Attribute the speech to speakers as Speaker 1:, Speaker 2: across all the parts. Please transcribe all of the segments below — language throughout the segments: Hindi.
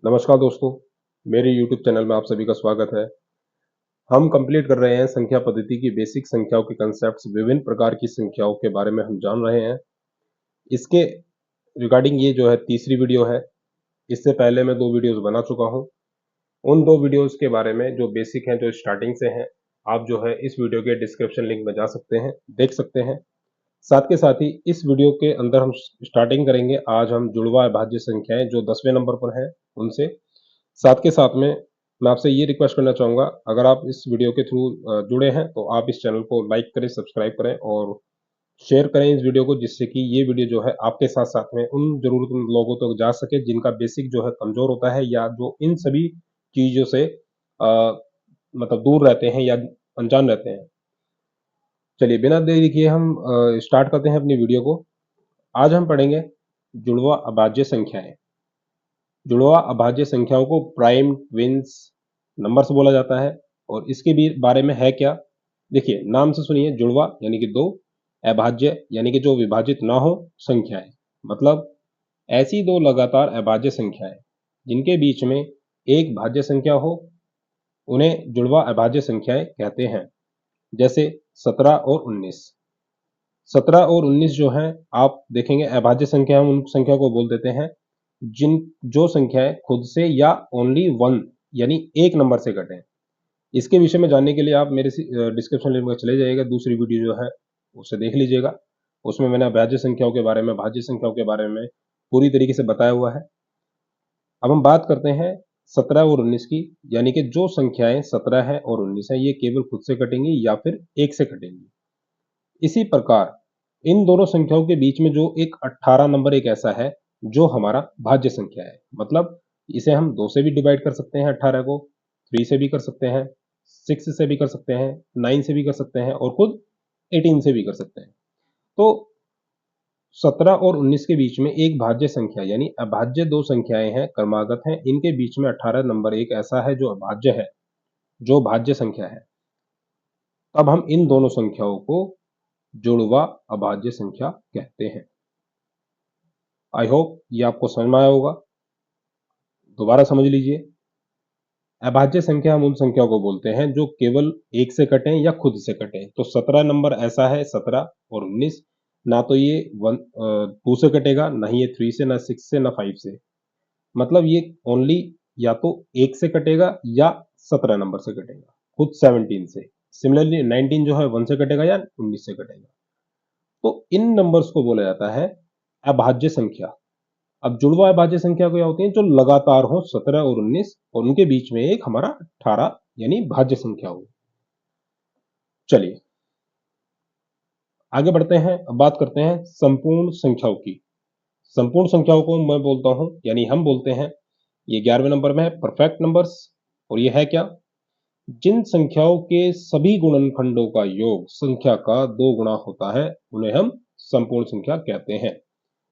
Speaker 1: नमस्कार दोस्तों, मेरे YouTube चैनल में आप सभी का स्वागत है। हम कंप्लीट कर रहे हैं संख्या पद्धति की बेसिक संख्याओं के कंसेप्ट्स, विभिन्न प्रकार की संख्याओं के बारे में हम जान रहे हैं। इसके रिगार्डिंग ये जो है तीसरी वीडियो है। इससे पहले मैं 2 वीडियोस बना चुका हूँ। उन 2 वीडियोस के बारे में जो बेसिक हैं, जो स्टार्टिंग से हैं, आप जो है इस वीडियो के डिस्क्रिप्शन लिंक में जा सकते हैं, देख सकते हैं। साथ के साथ ही इस वीडियो के अंदर हम स्टार्टिंग करेंगे। आज हम जुड़वा अभाज्य संख्याएं जो 10वें नंबर पर हैं उनसे। साथ के साथ में मैं आपसे ये रिक्वेस्ट करना चाहूँगा, अगर आप इस वीडियो के थ्रू जुड़े हैं तो आप इस चैनल को लाइक करें, सब्सक्राइब करें और शेयर करें इस वीडियो को, जिससे कि ये वीडियो जो है आपके साथ-साथ में उन ज़रूरतमंद लोगों तक जा सके जिनका बेसिक जो है कमज़ोर होता है या जो इन सभी चीज़ों से मतलब दूर रहते हैं या अनजान रहते हैं। चलिए बिना देरी किए हम स्टार्ट करते हैं अपनी वीडियो को। आज हम पढ़ेंगे जुड़वा अभाज्य संख्याएँ। जुड़वा अभाज्य संख्याओं को प्राइम, ट्विन्स, नंबर्स बोला जाता है और इसके भी बारे में है क्या? देखिए नाम से सुनिए, जुड़वा यानी कि 2, अभाज्य यानी कि जो विभाजित ना हो संख्याएं, मतलब ऐसी 2 लगातार अभाज्य संख्याएं जिनके बीच में एक भाज्य संख्या हो, उन्हें जुड़वा अभाज्य संख्याएं कहते हैं। जैसे 17 और 19। 17 और 19 जो हैं, आप देखेंगे अभाज्य संख्या, हम उन संख्या को बोल देते हैं जिन जो संख्याएं खुद से या ओनली वन यानी एक नंबर से कटें। इसके विषय में जानने के लिए आप मेरे डिस्क्रिप्शन लिंक में चले जाइएगा, दूसरी वीडियो जो है उसे देख लीजिएगा। उसमें मैंने अभाज्य संख्याओं के बारे में, भाज्य संख्याओं के बारे में पूरी तरीके से बताया हुआ है। अब हम बात करते हैं 17 और 19 की, यानी कि जो संख्याएं 17 है और 19 है ये केवल खुद से कटेंगी या फिर एक से कटेंगी। इसी प्रकार इन दोनों संख्याओं के बीच में जो एक 18 नंबर एक ऐसा है जो हमारा भाज्य संख्या है, मतलब इसे हम 2 से भी डिवाइड कर सकते हैं, 18 को 3 से भी कर सकते हैं, 6 से भी कर सकते हैं, 9 से भी कर सकते हैं और खुद 18 से भी कर सकते हैं। तो 17 और 19 के बीच में एक भाज्य संख्या यानी अभाज्य 2 संख्याएं हैं, क्रमागत हैं, इनके बीच में 18 नंबर एक ऐसा है जो अभाज्य है, जो भाज्य संख्या है। तब हम इन दोनों संख्याओं को जुड़वा अभाज्य संख्या कहते हैं। आई होप ये आपको समझ में आया होगा। दोबारा समझ लीजिए, अभाज्य संख्या हम उन संख्याओं को बोलते हैं जो केवल एक से कटें या खुद से कटें। तो 17 नंबर ऐसा है, 17 और 19, ना तो ये 2 से कटेगा, ना ही ये 3 से, ना 6 से, ना 5 से। मतलब ये ओनली या तो एक से कटेगा या 17 नंबर से कटेगा, खुद 17 से। सिमिलरली 19 जो है 1 से कटेगा या 19 से कटेगा। तो इन नंबर्स को बोला जाता है अभाज्य संख्या। अब जुड़वा अभाज्य संख्या क्या होती है? जो लगातार हो, 17 और 19 और उनके बीच में एक हमारा 18 यानी भाज्य संख्या हो। चलिए आगे बढ़ते हैं। अब बात करते हैं संपूर्ण संख्याओं की। संपूर्ण संख्याओं को मैं बोलता हूं, यानी हम बोलते हैं, ये 11वें नंबर में है, परफेक्ट नंबर्स। और ये है क्या? जिन संख्याओं के सभी गुणनखंडों का योग संख्या का 2 गुना होता है, उन्हें हम संपूर्ण संख्या कहते हैं।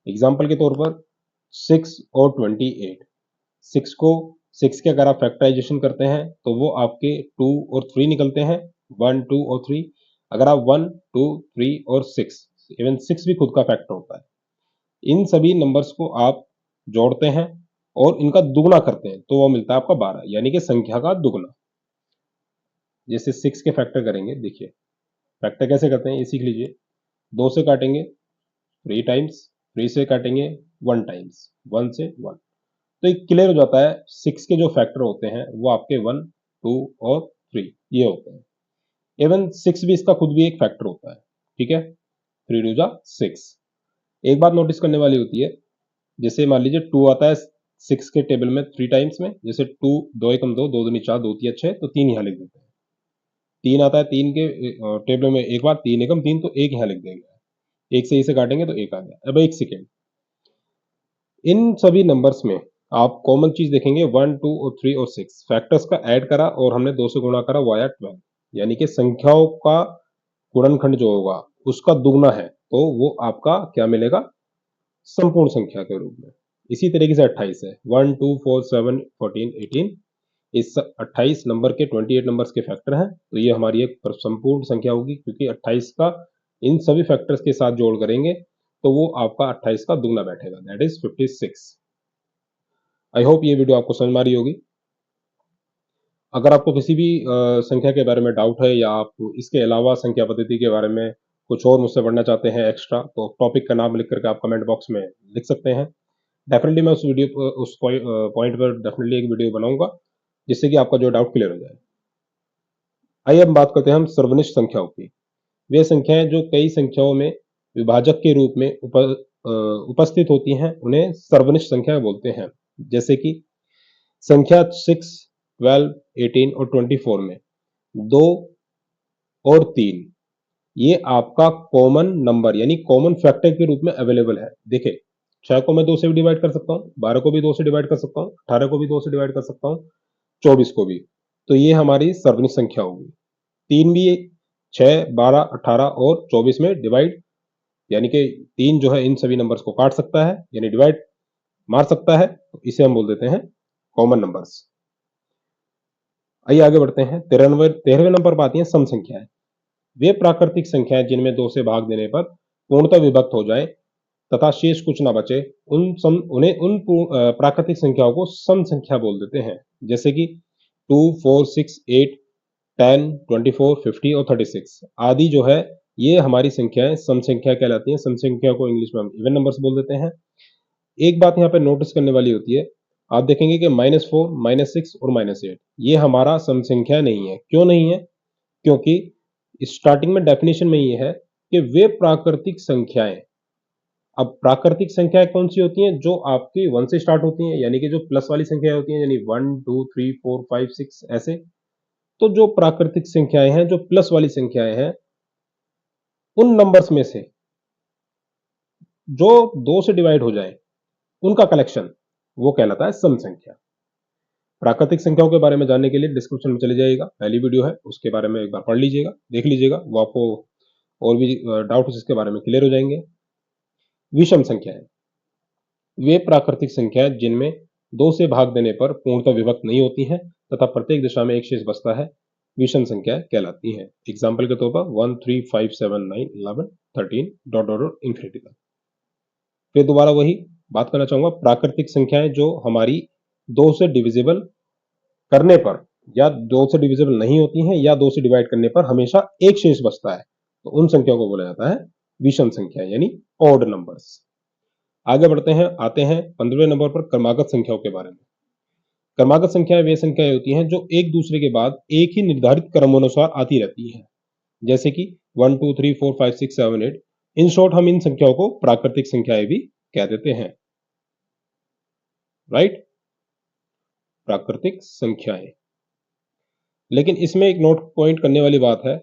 Speaker 1: एग्जाम्पल के तौर पर 6 और 28। 6 को 6 के अगर आप फैक्टराइजेशन करते हैं तो वो आपके 2 और 3 निकलते हैं, 1, 2 और 3। अगर आप 1, 2, 3 और 6, इवन 6 भी खुद का फैक्टर होता है, इन सभी नंबर्स को आप जोड़ते हैं और इनका दुगुना करते हैं तो वो मिलता है आपका 12, यानी कि संख्या का दुगुना। जैसे 6 के फैक्टर करेंगे, देखिए फैक्टर कैसे करते हैं ये सीख लीजिए। 2 से काटेंगे 3 टाइम्स, 3 से काटेंगे 1 टाइम्स, 1 से 1। तो एक क्लियर हो जाता है 6 के जो फैक्टर होते हैं वो आपके 1, 2 और 3 ये होते हैं। इवन 6 भी इसका खुद भी एक फैक्टर होता है, ठीक है। 3 टू जा 6। एक बात नोटिस करने वाली होती है, जैसे मान लीजिए 2 आता है 6 के टेबल में 3 टाइम्स में, जैसे 2, 2 एकम 2, 2 दूनी 4, 2 तिया 6, तो 3 यहाँ लिख देते हैं। 3 आता है 3 के टेबल में एक बार, 3 एकम 3, तो 1 यहाँ लिख देंगे। 1 से इसे काटेंगे तो 1 आ गया। अब 1 सेकेंड, इन सभी नंबर्स में आप कॉमन चीज देखेंगे, 1, 2 और 3 और 6 फैक्टर्स का ऐड करा और हमने 2 से गुणा करा, वो आया 12, यानी कि संख्याओं का गुणनखंड जो होगा उसका दुगना है, तो वो आपका क्या मिलेगा? संपूर्ण संख्या के रूप में। इसी तरीके से 28 है, 1, 2, 4, 7, 14, 18। इस 28 नंबर के 28 नंबर्स के फैक्टर हैं, तो ये हमारी एक संपूर्ण संख्या होगी, क्योंकि 28 का इन सभी फैक्टर्स के साथ जोड़ करेंगे तो वो आपका 28 का दुगना बैठेगा, दैट इज 56। आई होप ये वीडियो आपको समझ में आ रही होगी। अगर आपको किसी भी संख्या के बारे में डाउट है या आप इसके अलावा संख्या पद्धति के बारे में कुछ और मुझसे पढ़ना चाहते हैं एक्स्ट्रा, तो टॉपिक का नाम लिख करके आप कमेंट बॉक्स में लिख सकते हैं। डेफिनेटली मैं उस पॉइंट पर डेफिनेटली एक वीडियो बनाऊंगा जिससे कि आपका जो डाउट क्लियर हो जाए। आइए अब बात करते हैं हम सर्वनिष्ठ संख्याओं की। वे संख्याएं जो कई संख्याओं में विभाजक के रूप में उपस्थित होती हैं उन्हें सर्वनिष्ठ संख्या बोलते हैं। जैसे कि संख्या 6, 12, 18 और 24 में 2 और 3 ये आपका कॉमन नंबर यानी कॉमन फैक्टर के रूप में अवेलेबल है। देखिए 6 को मैं 2 से भी डिवाइड कर सकता हूँ, 12 को भी 2 से डिवाइड कर सकता हूँ, 18 को भी 2 से डिवाइड कर सकता हूँ, 24 को भी। तो ये हमारी सर्वनिष्ठ संख्या होगी। 3 भी 6, 12, 18 और 24 में डिवाइड यानी कि 3 जो है इन सभी नंबर्स को काट सकता है यानी डिवाइड मार सकता है, तो इसे हम बोल देते हैं कॉमन नंबर्स। आइए आगे बढ़ते हैं। 13वें नंबर पर आती हैं सम संख्याएं। वे प्राकृतिक संख्याएं जिनमें 2 से भाग देने पर पूर्णतः विभक्त हो जाए तथा शेष कुछ ना बचे, उन प्राकृतिक संख्याओं को सम संख्या बोल देते हैं। जैसे कि 2, 4, 6, 8, 10, 24, 50 और 36 आदि जो है ये हमारी संख्याएं सम संख्या कहलाती हैं। सम संख्या को इंग्लिश में हम इवन नंबर्स बोल देते हैं। एक बात यहाँ पे नोटिस करने वाली होती है, आप देखेंगे कि -4, -6 और -8 ये हमारा सम संख्या नहीं है। क्यों नहीं है? क्योंकि स्टार्टिंग में डेफिनेशन में ये है कि वे प्राकृतिक संख्याएं। अब प्राकृतिक संख्याएं कौन सी होती हैं? जो आपकी 1 से स्टार्ट होती हैं यानी कि जो प्लस वाली संख्याएं होती हैं यानी 1, 2, 3, 4, 5, 6 ऐसे। तो जो प्राकृतिक संख्याएं हैं, जो प्लस वाली संख्याएं हैं, उन नंबर्स में से जो 2 से डिवाइड हो जाए उनका कलेक्शन वो कहलाता है सम संख्या। प्राकृतिक संख्याओं के बारे में जानने के लिए डिस्क्रिप्शन में चले जाइएगा, पहली वीडियो है उसके बारे में एक बार पढ़ लीजिएगा, देख लीजिएगा, वो आपको और भी डाउट्स इसके बारे में क्लियर हो जाएंगे। विषम संख्याएं वे प्राकृतिक संख्याएं जिनमें 2 से भाग देने पर पूर्णतः विभक्त नहीं होती हैं तथा प्रत्येक दिशा में एक शेष बचता है, विषम संख्याएं कहलाती हैं। एग्जाम्पल के तौर पर 1, 3, 5, 7, 9, 11, 13 डॉट डॉट डॉट इंफिनिटी तक। फिर दोबारा वही बात करना चाहूंगा, प्राकृतिक संख्याएं जो हमारी 2 से डिविजिबल करने पर या 2 से डिविजिबल नहीं होती हैं या 2 से डिवाइड करने पर हमेशा एक शेष बचता है, तो उन संख्याओं को बोला जाता है विषम संख्या यानी ऑड नंबर्स। आगे बढ़ते हैं, आते हैं 15वें नंबर पर क्रमागत संख्याओं के बारे में। क्रमागत संख्याएं वे संख्याएं होती हैं जो एक दूसरे के बाद एक ही निर्धारित क्रमानुसार आती रहती हैं। जैसे कि 1, 2, 3, 4, 5, 6, 7, 8। इन शॉर्ट हम इन संख्याओं को प्राकृतिक संख्याएं भी कह देते हैं। राइट, प्राकृतिक संख्याएं। लेकिन इसमें एक नोट पॉइंट करने वाली बात है,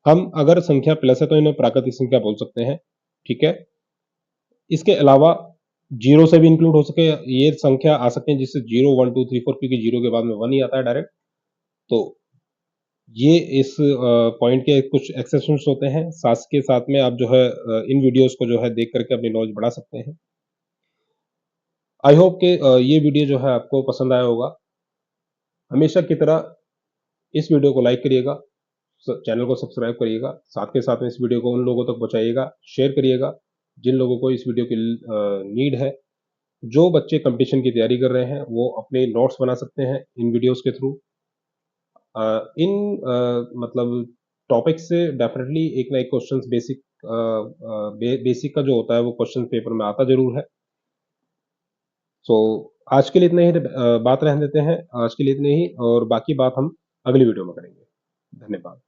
Speaker 1: हम अगर संख्या प्लस है तो इन्हें प्राकृतिक संख्या बोल सकते हैं, ठीक है। इसके अलावा जीरो से भी इंक्लूड हो सके ये संख्या आ सकते हैं, जिससे 0, 1, 2, 3, 4 क्योंकि जीरो के बाद में 1 ही आता है डायरेक्ट। तो ये इस पॉइंट के कुछ एक्सेप्शंस होते हैं। साथ के साथ में आप जो है इन वीडियोस को जो है देख करके अपनी नॉलेज बढ़ा सकते हैं। आई होप कि ये वीडियो जो है आपको पसंद आया होगा। हमेशा की तरह इस वीडियो को लाइक करिएगा, चैनल को सब्सक्राइब करिएगा, साथ के साथ में इस वीडियो को उन लोगों तक पहुंचाइएगा, शेयर करिएगा जिन लोगों को इस वीडियो की नीड है। जो बच्चे कंपटीशन की तैयारी कर रहे हैं वो अपने नोट्स बना सकते हैं इन वीडियोस के थ्रू। इन मतलब टॉपिक से डेफिनेटली एक ना एक क्वेश्चन बेसिक का जो होता है वो क्वेश्चन पेपर में आता जरूर है। सो आज के लिए इतना ही बात रहने देते हैं, आज के लिए इतने ही, और बाकी बात हम अगली वीडियो में करेंगे। धन्यवाद।